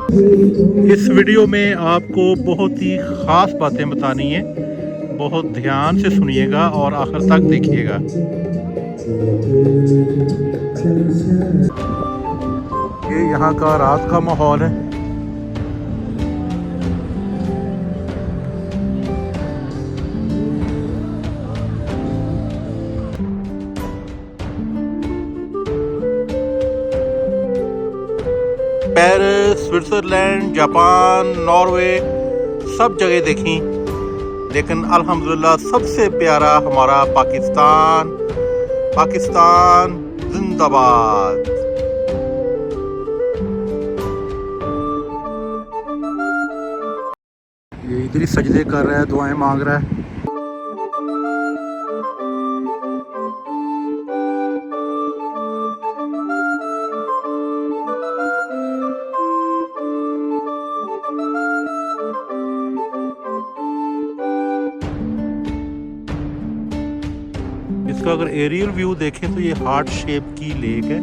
इस वीडियो में आपको बहुत ही ख़ास बातें बतानी है। बहुत ध्यान से सुनिएगा और आखिर तक देखिएगा। ये यहाँ का रात का माहौल है। पेरिस, स्विट्ज़रलैंड, जापान, नॉर्वे सब जगह देखी, लेकिन अल्हम्दुलिल्लाह सबसे प्यारा हमारा पाकिस्तान। पाकिस्तान जिंदाबाद। ये इधर ही सजदे कर रहा है, दुआएं मांग रहा है। इसका अगर एरियल व्यू देखें तो ये हार्ट शेप की लेक है।